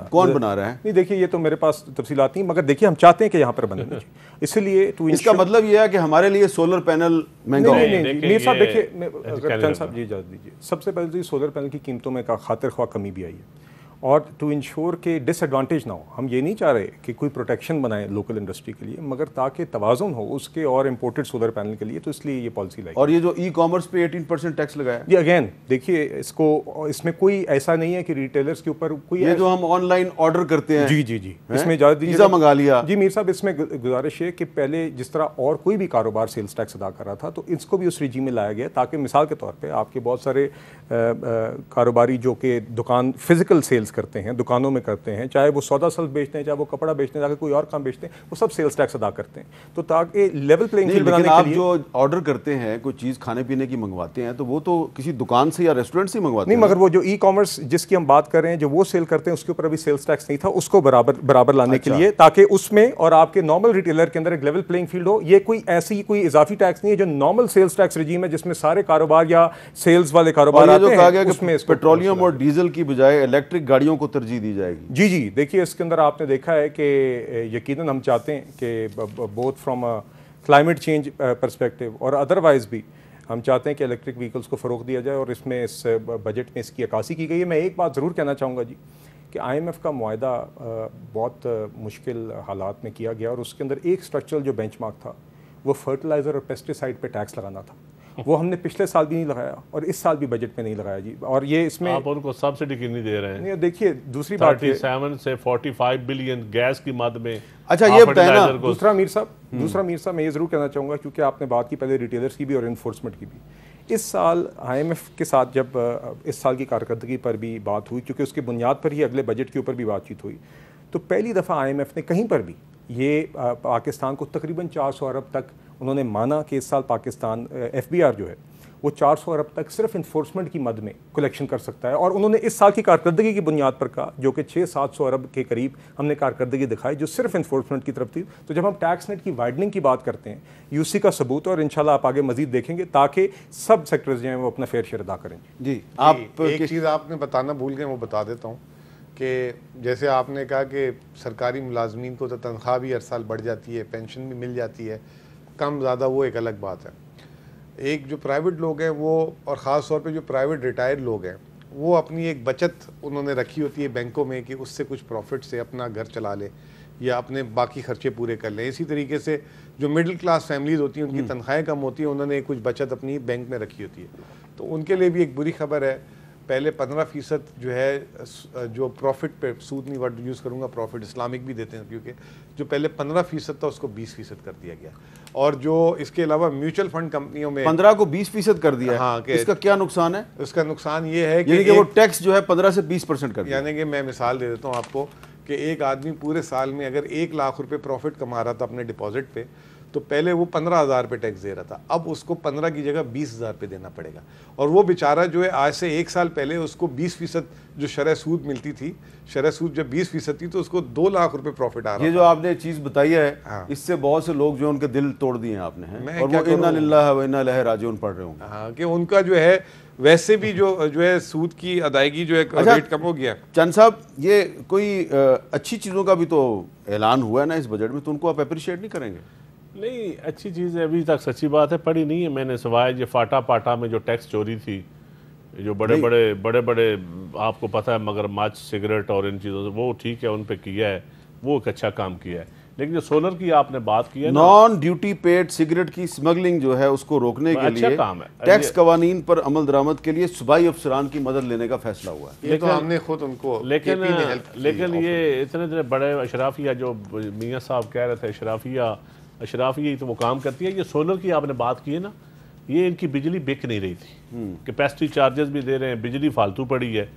Speaker 1: कौन बना रहा है?
Speaker 5: नहीं देखिए, ये तो मेरे पास तफसीलात नहीं, मगर देखिए हम चाहते हैं कि यहाँ पर बने। इसलिए
Speaker 1: इसका मतलब यह है कि हमारे लिए सोलर पैनल महंगा हो।
Speaker 5: नहीं मीर साहब, देखिए चंद साहब जी इजाज़त दीजिए। सबसे पहले तो सोलर पैनल की कीमतों में खातिर ख्वाह कमी भी आई है, और टू इंश्योर के डिसएडवांटेज ना हो। हम ये नहीं चाह रहे कि कोई प्रोटेक्शन बनाए लोकल इंडस्ट्री के लिए, मगर ताकि तवाज़ुन हो उसके और इंपोर्टेड सोलर पैनल के लिए, तो इसलिए ये पॉलिसी लाई।
Speaker 1: और ये जो ई कॉमर्स पे 18% टैक्स लगाया,
Speaker 5: ये अगेन देखिए, इसमें कोई ऐसा नहीं है कि रिटेलर्स के ऊपर कोई,
Speaker 1: ये जो हम ऑनलाइन ऑर्डर करते हैं,
Speaker 5: जी जी जी, इसमें इजाज़त दीजिए,
Speaker 1: पिज़्ज़ा मंगा लिया।
Speaker 5: जी मीर साहब, इसमें गुजारिश है कि पहले जिस तरह और कोई भी कारोबार सेल्स टैक्स अदा कर रहा था, तो इसको भी उस रिजीम में लाया गया, ताकि मिसाल के तौर पर आपके बहुत सारे कारोबारी जो कि दुकान फिजिकल सेल्स करते हैं, दुकानों में करते हैं, चाहे वो सौदा सल्फ बेचते हैं, चाहे वो कपड़ा बेचते हैं, चाहे कोई और काम बेचते हैं, वो सब सेल्स टैक्स अदा करते हैं। तो ताकि लेवल प्लेइंग फील्ड बनाने के लिए,
Speaker 1: जो ऑर्डर करते हैं कोई चीज़ खाने पीने की मंगवाते हैं, तो वो तो किसी दुकान से या रेस्टोरेंट से मंगवाते हैं।
Speaker 5: नहीं, मगर वो जो ई कॉमर्स जिसकी हम बात कर रहे हैं, जो वो सेल करते हैं, उसके ऊपर अभी सेल्स टैक्स नहीं था, उसको बराबर लाने के लिए, ताकि उसमें और आपके नॉर्मल रिटेलर के अंदर एक लेवल प्लेइंग फील्ड हो। ये कोई ऐसी कोई इजाफी टैक्स नहीं है, जो नॉर्मल सेल्स टैक्स रजीम है, जिसमें सारे कारोबार या सेल्स वाले कारोबार आते हैं, उसमें
Speaker 1: पेट्रोलियम और डीजल की बजाय इलेक्ट्रिक गाड़ियों को तरजीह दी जाएगी।
Speaker 5: जी जी, देखिए इसके अंदर आपने देखा है कि यकीनन हम चाहते हैं कि both from a climate change perspective और अदरवाइज भी हम चाहते हैं कि इलेक्ट्रिक व्हीकल्स को फ़रोग़ दिया जाए और इसमें इस बजट में इसकी अक्कासी की गई है। मैं एक बात ज़रूर कहना चाहूँगा जी कि IMF का मुआहदा बहुत मुश्किल हालात में किया गया और उसके अंदर एक स्ट्रक्चरल जो बेंचमार्क था वो फर्टिलाइज़र और पेस्टिसाइड पे टैक्स लगाना था। वो हमने पिछले साल भी नहीं लगाया और इस साल भी बजट में नहीं लगाया जी। और ये इसमें
Speaker 3: आप उनको सब्सिडी क्यों नहीं दे रहे हैं?
Speaker 5: नहीं, देखिए दूसरी बात
Speaker 3: 37 से 45 बिलियन गैस की मद में।
Speaker 1: अच्छा ये बताया ना,
Speaker 5: दूसरा मीर साहब मैं ये ज़रूर कहना चाहूँगा क्योंकि आपने बात की पहले रिटेलर्स की भी और इन्फोर्समेंट की भी। इस साल IMF के साथ जब इस साल की कारकर्दगी पर भी बात हुई, क्योंकि उसकी बुनियाद पर ही अगले बजट के ऊपर भी बातचीत हुई, तो पहली दफ़ा IMF ने कहीं पर भी ये पाकिस्तान को तकरीबन 400 अरब तक उन्होंने माना कि इस साल पाकिस्तान FBR जो है वो 400 अरब तक सिर्फ इन्फोर्समेंट की मद में कलेक्शन कर सकता है। और उन्होंने इस साल की कारकर्दगी की बुनियाद पर कहा, जो कि 600-700 अरब के करीब हमने कारकर्दगी दिखाई जो सिर्फ इन्फोर्समेंट की तरफ थी। तो जब हम टैक्स नेट की वाइडनिंग की बात करते हैं, यूसी का सबूत और इंशाल्लाह आप आगे मजीद देखेंगे ताकि सब सेक्टर्स जो हैं वो अपना फेयर शेयर अदा करें।
Speaker 1: जी
Speaker 2: आप एक चीज़ आपने बताना भूल गए, वो बता देता हूँ कि जैसे आपने कहा कि सरकारी मुलाजमीन को तो तनख्वाह भी हर साल बढ़ जाती है, पेंशन भी मिल जाती है, कम ज़्यादा वो एक अलग बात है। एक जो प्राइवेट लोग हैं वो, और ख़ास तौर पे जो प्राइवेट रिटायर्ड लोग हैं, वो अपनी एक बचत उन्होंने रखी होती है बैंकों में कि उससे कुछ प्रॉफिट से अपना घर चला ले या अपने बाकी खर्चे पूरे कर लें। इसी तरीके से जो मिडिल क्लास फैमिलीज़ होती हैं, उनकी तनख्वाहें कम होती हैं, उन्होंने कुछ बचत अपनी बैंक में रखी होती है। तो उनके लिए भी एक बुरी खबर है, पहले 15% जो है जो प्रॉफिट पे, सूद नहीं वर्ड यूज़ करूँगा, प्रॉफिट इस्लामिक भी देते हैं, क्योंकि जो पहले 15% था उसको 20% कर दिया गया। और जो इसके अलावा म्यूचुअल फंड कंपनियों में
Speaker 1: 15 को 20% कर दिया है।
Speaker 2: हाँ,
Speaker 1: इसका क्या नुकसान है?
Speaker 2: उसका नुकसान ये है
Speaker 1: कि वो टैक्स जो है 15 से 20% कर दिया।
Speaker 2: यानी कि मैं मिसाल दे देता हूँ आपको कि एक आदमी पूरे साल में अगर 1 लाख रुपए प्रॉफिट कमा रहा था अपने डिपॉजिट पे, तो पहले वो 15,000 पे टैक्स दे रहा था, अब उसको 15 की जगह 20,000 पे देना पड़ेगा। और वो बेचारा जो है आज से 1 साल पहले उसको 20% जो शरह सूद मिलती थी, शरह सूद जब 20% थी तो उसको 2 लाख रुपए प्रॉफिट आ रहा है।
Speaker 1: ये जो आपने चीज़ बताई है,
Speaker 2: हाँ।
Speaker 1: इससे बहुत से लोग जो उनके दिल तोड़ दिए हैं आपने हैं, और
Speaker 2: वो
Speaker 1: इन्ना लिल्लाह व इन्ना इलैहि राजिऊन पढ़ रहे होंगे।
Speaker 2: हाँ, कि उनका जो है वैसे भी जो है सूद की अदायगी जो है रेट कम हो गया।
Speaker 1: चंद साहब, ये कोई अच्छी चीज़ों का भी तो ऐलान हुआ है ना इस बजट में, तो उनको आप अप्रिशिएट नहीं करेंगे?
Speaker 3: नहीं, अच्छी चीज़ है, अभी तक सच्ची बात है पढ़ी नहीं है मैंने, सिवाय ये फाटा पाटा में जो टैक्स चोरी थी, जो बड़े बड़े आपको पता है मगरमच्छ, सिगरेट और इन चीज़ों से, वो ठीक है, उन पे किया है, वो एक अच्छा काम किया है। लेकिन जो सोलर की आपने बात की है,
Speaker 1: नॉन ड्यूटी पेड सिगरेट की स्मगलिंग जो है उसको रोकने के लिए
Speaker 3: काम है।
Speaker 1: टैक्स कवानीन पर अमल दरामद के लिए सूबाई अफसरान की मदद लेने का फैसला हुआ है।
Speaker 2: ये तो हमने खुद उनको,
Speaker 3: लेकिन ये इतने बड़े अशराफिया जो मियाँ साहब कह रहे थे, अशराफिया तो वो काम करती है। ये सोलर की आपने बात की है ना, ये इनकी बिजली बिक नहीं रही थी, कैपेसिटी चार्जेस भी दे रहे हैं, बिजली फालतू पड़ी है।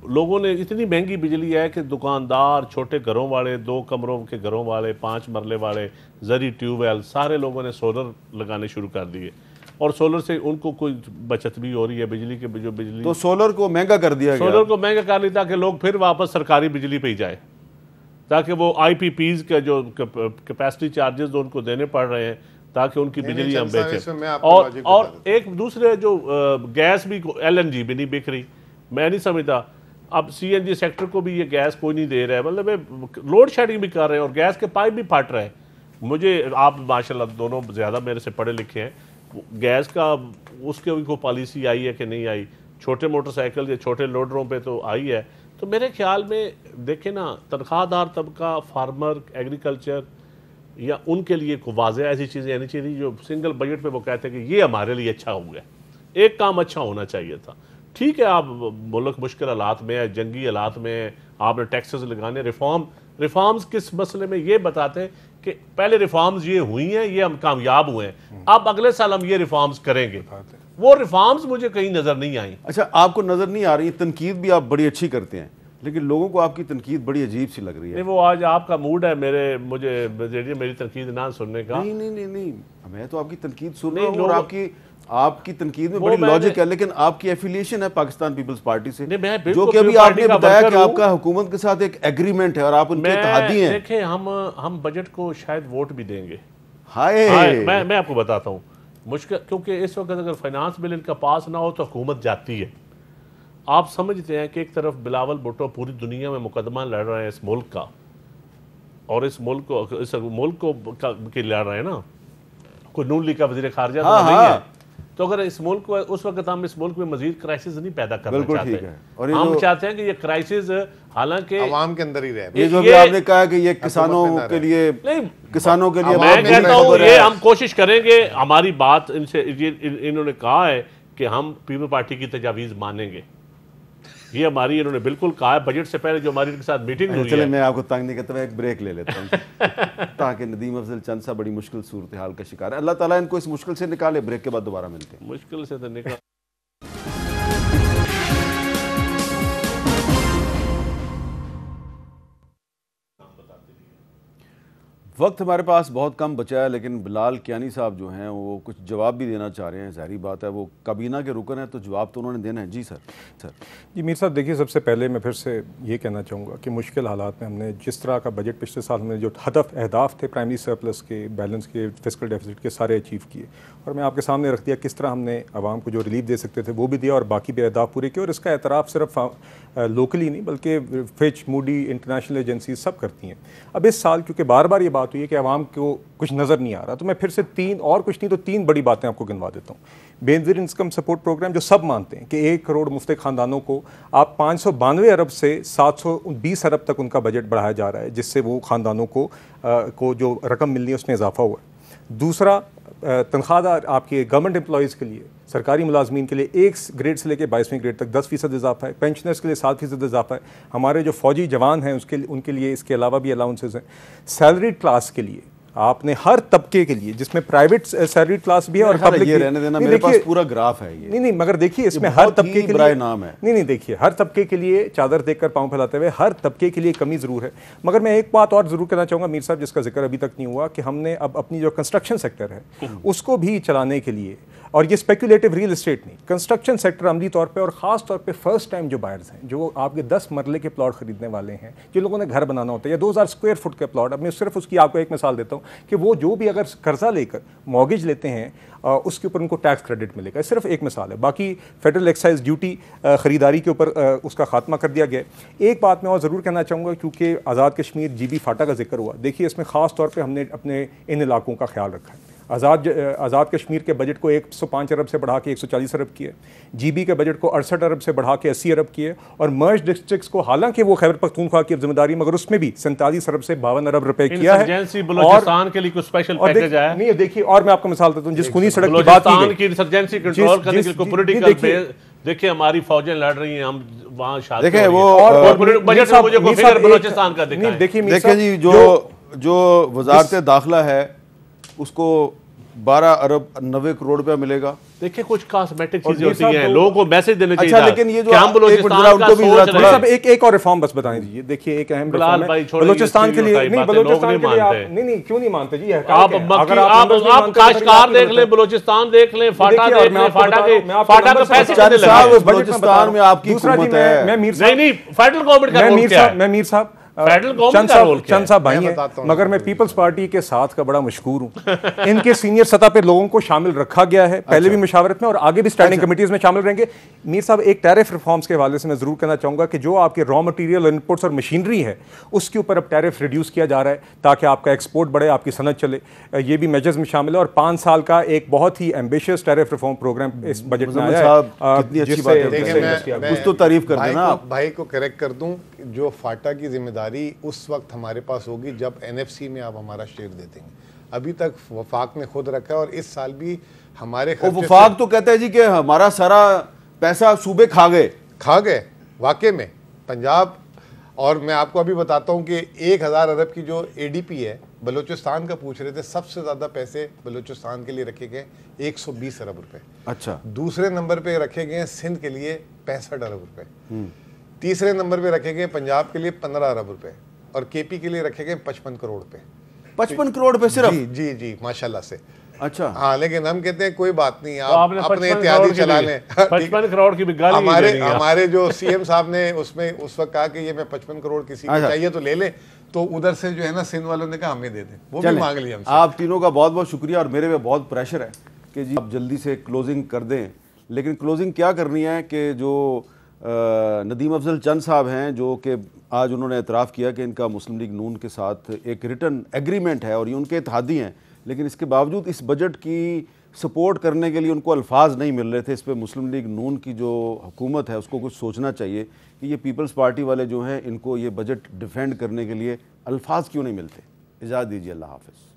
Speaker 3: लोगों ने इतनी महंगी बिजली है कि दुकानदार, छोटे घरों वाले, 2 कमरों के घरों वाले, 5 मरले वाले, जरी ट्यूबवेल, सारे लोगों ने सोलर लगाने शुरू कर दिए और सोलर से उनको कोई बचत भी हो रही है बिजली के, जो बिजली,
Speaker 1: तो सोलर को महंगा कर दिया गया।
Speaker 3: सोलर को महंगा कर लिया ताकि लोग फिर वापस सरकारी बिजली पे ही जाए, ताकि वो IPPs के जो कैपेसिटी चार्जेस जो उनको देने पड़ रहे हैं ताकि उनकी बिजली हम बेचें। और एक दूसरे जो गैस भी, LNG भी नहीं बिक रही, मैं नहीं समझता। अब CNG सेक्टर को भी ये गैस कोई नहीं दे रहा है, मतलब लोड शेडिंग भी कर रहे हैं और गैस के पाइप भी फट रहे हैं। मुझे, आप माशाल्लाह दोनों ज़्यादा मेरे से पढ़े लिखे हैं, गैस का उसके भी कोई पॉलिसी आई है कि नहीं आई, छोटे मोटरसाइकिल या छोटे लोडरों पे तो आई है। तो मेरे ख्याल में देखें ना, तनख्वाहदार तबका, फार्मर, एग्रीकल्चर, या उनके लिए को वाज़ेह ऐसी चीज़ें आनी चाहिए जो सिंगल बजट पे वो कहते हैं कि ये हमारे लिए अच्छा हो गया, एक काम अच्छा होना चाहिए था। ठीक है, आप मुल्क मुश्किल हालात में है, जंगी हालात में है, आपने टैक्सेस लगाने, रिफॉर्म्स किस मसले में ये बताते हैं कि पहले रिफॉर्म्स ये हुई हैं, ये हम कामयाब हुए हैं, अब अगले साल हम ये रिफॉर्म्स करेंगे। वो रिफॉर्म्स मुझे कहीं नज़र नहीं आई।
Speaker 1: अच्छा, आपको नज़र नहीं आ रही, तनकीद भी आप बड़ी अच्छी करते हैं, लेकिन लोगों को आपकी तनकीद बड़ी अजीब सी लग रही है।
Speaker 3: नहीं, वो आज आपका मूड है मुझे मेरी तनकीद ना सुनने का।
Speaker 1: नहीं, मैं तो आपकी तनकीद सुन रहा हूँ और आपकी तनकीद में बड़ी लॉजिक है, लेकिन आपकी एफिलिएशन है पाकिस्तान पीपल्स पार्टी से, जो कि अभी आपने बताया कि आपका हुकूमत के साथ एक एग्रीमेंट है और आप उनके इत्तेहादी हैं।
Speaker 3: देखें, हम बजट को शायद वोट भी देंगे।
Speaker 1: हाय,
Speaker 3: मैं आपको बताता हूँ मुश्किल, क्योंकि इस वक्त अगर फाइनेंस बिल इनका पास ना हो तो हुकूमत जाती है। आप समझते हैं कि एक तरफ बिलावल भुट्टो पूरी दुनिया में मुकदमा लड़ रहे हैं इस मुल्क का, और इस मुल्क को के लड़ रहे हैं ना, कोई नून लीग का वज़ीर ख़ारिजा नहीं है, तो अगर इस मुल्क को उस वक्त हम इस मुल्क में मजीद क्राइसिस नहीं पैदा करना
Speaker 1: बिल्कुल
Speaker 3: चाहते
Speaker 1: ठीक है। और ये
Speaker 3: हम
Speaker 1: जो
Speaker 3: चाहते हैं कि ये क्राइसिस हालांकि
Speaker 2: आवाम के अंदर ही रहे।
Speaker 1: ये जो भी आपने कहा कि ये किसानों के लिए
Speaker 3: मैं कहता हूँ ये हम कोशिश करेंगे, हमारी बात इनसे इन्होंने कहा है कि हम पीपल पार्टी की तजावीज़ मानेंगे, ये हमारी इन्होंने बिल्कुल कहा है। बजट से पहले जो हमारी इनके साथ मीटिंग हुई
Speaker 1: चले
Speaker 3: है,
Speaker 1: मैं आपको तंग नहीं करता, मैं एक ब्रेक ले लेता हूँ ताकि नदीम अफजल चंद साहब बड़ी मुश्किल सूरत हाल का शिकार है। अल्लाह ताला इनको इस मुश्किल से निकाले। ब्रेक के बाद दोबारा मिलते हैं।
Speaker 3: मुश्किल से तो निकल
Speaker 1: वक्त हमारे पास बहुत कम बचा है, लेकिन बिलाल कियानी साहब जो हैं वो कुछ जवाब भी देना चाह रहे हैं। ज़ाहिर बात है वो काबीना के रुकन है तो जवाब तो उन्होंने देना है। जी सर।
Speaker 5: जी मीर साहब देखिए, सबसे पहले मैं फिर से ये कहना चाहूँगा कि मुश्किल हालात में हमने जिस तरह का बजट पिछले साल में जो अहदाफ थे प्राइमरी सरप्लस के, बैलेंस के, फिस्कल डेफिसिट के, सारे अचीव किए और मैं आपके सामने रख दिया किस तरह हमने आवाम को जो रिलीफ दे सकते थे वो भी दिया और बाकी भी अहदाफ पूरे किए। और इसका एतराफ़ सिर्फ लोकली नहीं बल्कि फिच, मूडी, इंटरनेशनल एजेंसी सब करती हैं। अब इस साल क्योंकि बार बार ये बात हुई है कि आवाम को कुछ नज़र नहीं आ रहा, तो मैं फिर से तीन बड़ी बातें आपको गिनवा देता हूँ। बेनज़ीर इनकम सपोर्ट प्रोग्राम जो सब मानते हैं कि 1 करोड़ मुफ्त ख़ानदानों को आप 592 अरब से 720 अरब तक उनका बजट बढ़ाया जा रहा है, जिससे वो ख़ानदानों को जो रकम मिलनी है उसमें इजाफा हुआ है। दूसरा, तनख्वाहदार आपके गवर्नमेंट एम्प्लॉयज़ के लिए, सरकारी मुलाजमीन के लिए 1 ग्रेड से लेकर 22वीं ग्रेड तक 10% इजाफा है। पेंशनर्स के लिए 7% इजाफा है। हमारे जो फौजी जवान हैं उनके लिए इसके अलावा भी अलाउंसेस हैं। सैलरीड क्लास के लिए आपने हर तबके के लिए, जिसमें प्राइवेट सैलरीड क्लास भी है और पब्लिक
Speaker 1: ये रहने देना, मेरे पास पूरा ग्राफ है ये।
Speaker 5: नहीं मगर देखिए इसमें हर तबके के लिए
Speaker 1: नाम है।
Speaker 5: नहीं देखिए हर तबके के लिए चादर देखकर पांव फैलाते हुए हर तबके के लिए कमी जरूर है। मगर मैं एक बात और जरूर कहना चाहूँगा मीर साहब, जिसका जिक्र अभी तक नहीं हुआ, कि हमने अब अपनी जो कंस्ट्रक्शन सेक्टर है उसको भी चलाने के लिए, और ये स्पेकुलेटिव रियल एस्टेट नहीं, कंस्ट्रक्शन सेक्टर अमली तौर पे और ख़ास तौर पे फर्स्ट टाइम जो बायर्स हैं, जो आपके 10 मरले के प्लॉट खरीदने वाले हैं, जिन लोगों ने घर बनाना होता है या 2000 स्क्वायर फुट के प्लॉट। अब मैं सिर्फ उसकी आपको एक मिसाल देता हूँ कि वो जो भी अगर कर्जा लेकर मॉर्गेज लेते हैं उसके ऊपर उनको टैक्स क्रेडिट मिलेगा। सिर्फ एक मिसाल है, बाकी फेडरल एक्साइज ड्यूटी ख़रीदारी के ऊपर उसका खात्मा कर दिया गया। एक बात मैं और ज़रूर कहना चाहूँगा, क्योंकि आज़ाद कश्मीर GB फाटा का जिक्र हुआ, देखिए इसमें ख़ास तौर पर हमने अपने इन इलाकों का ख्याल रखा है। आज़ाद कश्मीर के बजट को 105 अरब से बढ़ा के 140 अरब किए, GB के बजट को 68 अरब से बढ़ा के 80 अरब किए, और मर्ज डिस्ट्रिक्ट्स को, हालांकि वो खैबर पख्तूनख्वा की जिम्मेदारी, मगर उसमें भी 47 अरब से 52 अरब रुपए किया है।
Speaker 3: बलूचिस्तान के लिए कुछ स्पेशल पैकेज आया
Speaker 5: नहीं देखिए, और मैं आपको मिसाल देता हूँ, जिस खूनी सड़क की बात की
Speaker 3: इंसर्जेंसी कंट्रोल करने के लिए पॉलिटिकल, देखिए हमारी फौजें लड़ रही हैं, हम वहाँ शादी
Speaker 1: देखें वो
Speaker 3: बजट में मुझे कोई फिगर बलूचिस्तान का दिखाएं।
Speaker 1: देखिए जी, जो वजारत दाखिला है उसको 12 अरब 90 करोड़ रुपया मिलेगा।
Speaker 3: देखिए कुछ कॉस्मेटिक चीजें होती हैं, लोगों को मैसेज देने चाहिए।
Speaker 1: अच्छा, लेकिन ये जो
Speaker 3: हम बलूचिस्तान का सोच रहे हैं,
Speaker 5: एक और रिफॉर्म बस बताने दीजिए। देखिए एक अहम रिफॉर्म है बलूचिस्तान के लिए, नहीं बलूचिस्तान के लिए आप नहीं क्यों नहीं मानते जी?
Speaker 3: आप काश्तकार देख लें, बलूचिस्तान देख लें, फाटा देख लें, फाटा का पैसे कितने लगे
Speaker 1: बलूचिस्तान में आपकी हुकूमत है।
Speaker 3: नहीं फेडरल गवर्नमेंट का रोल क्या है?
Speaker 5: मैं मीर साहब
Speaker 3: चंद
Speaker 5: साहब भाई हैं, मगर मैं पीपल्स पार्टी के साथ का बड़ा मशहूर हूँ। इनके सीनियर सतह पे लोगों को शामिल रखा गया है, पहले भी मुशावरत में और आगे भी स्टैंडिंग कमेटीज में शामिल रहेंगे। मीर साहब, एक टैरिफ रिफॉर्म्स के हवाले से मैं जरूर कहना चाहूँगा कि जो आपके रॉ मटेरियल इनपुट्स और मशीनरी है उसके ऊपर अब टैरिफ रिड्यूस किया जा रहा है ताकि आपका एक्सपोर्ट बढ़े, आपकी सनत चले। ये भी मेजर्स में शामिल है और 5 साल का एक बहुत ही एम्बिशियस टैरिफ रिफॉर्म प्रोग्राम इस बजट में आया
Speaker 2: है।
Speaker 1: तो तारीफ कर देना।
Speaker 2: भाई को करेक्ट कर दूं, जो फाटा की जिम्मेदारी उस वक्त हमारे पास होगी जब NFC में आप हमारा शेयर दे देंगे। अभी तक वफाक ने खुद रखा है और इस साल भी हमारे
Speaker 1: वफाक तो कहता है जी कि हमारा सारा पैसा सूबे खा गए
Speaker 2: वाकई में पंजाब। और मैं आपको अभी बताता हूं कि 1000 अरब की जो ADP है बलूचिस्तान का पूछ रहे थे, सबसे ज्यादा पैसे बलूचिस्तान के लिए रखे गए 120 अरब रुपए।
Speaker 1: अच्छा,
Speaker 2: दूसरे नंबर पे रखे गए सिंध के लिए 65 अरब रुपए। तीसरे नंबर पे रखे गए पंजाब के लिए 15 अरब रुपए और KP के लिए रखे गए 55 करोड़ रुपए।
Speaker 1: 55 करोड़ रुपए सिर्फ?
Speaker 2: जी माशाल्लाह से।
Speaker 1: अच्छा
Speaker 2: हाँ, लेकिन हम कहते हैं कोई बात नहीं, आप अपने इत्यादि चला लें।
Speaker 3: 55 करोड़ की भी गाली
Speaker 2: हमारे जो CM साहब ने उसमें उस वक्त कहा कि ये मैं 55 करोड़ किसी को चाहिए तो ले ले, तो उधर से जो है ना सिंध वालों ने कहा हमें दे दें, वो भी मांग लिया हमसे।
Speaker 1: आप तीनों का बहुत बहुत शुक्रिया और मेरे पे बहुत प्रेशर है कि जी आप जल्दी से क्लोजिंग कर दें। लेकिन क्लोजिंग क्या करनी है कि जो नदीम अफजल चंद साहब हैं, जो कि आज उन्होंने एतराफ़ किया कि इनका मुस्लिम लीग नून के साथ एक रिटन एग्रीमेंट है और ये उनके इत्तेहादी हैं, लेकिन इसके बावजूद इस बजट की सपोर्ट करने के लिए उनको अल्फाज नहीं मिल रहे थे। इस पर मुस्लिम लीग नून की जो हुकूमत है उसको कुछ सोचना चाहिए कि ये पीपल्स पार्टी वाले जो हैं इनको ये बजट डिफेंड करने के लिए अल्फाज क्यों नहीं मिलते। इजाज़त दीजिए, अल्लाह हाफ़िज़।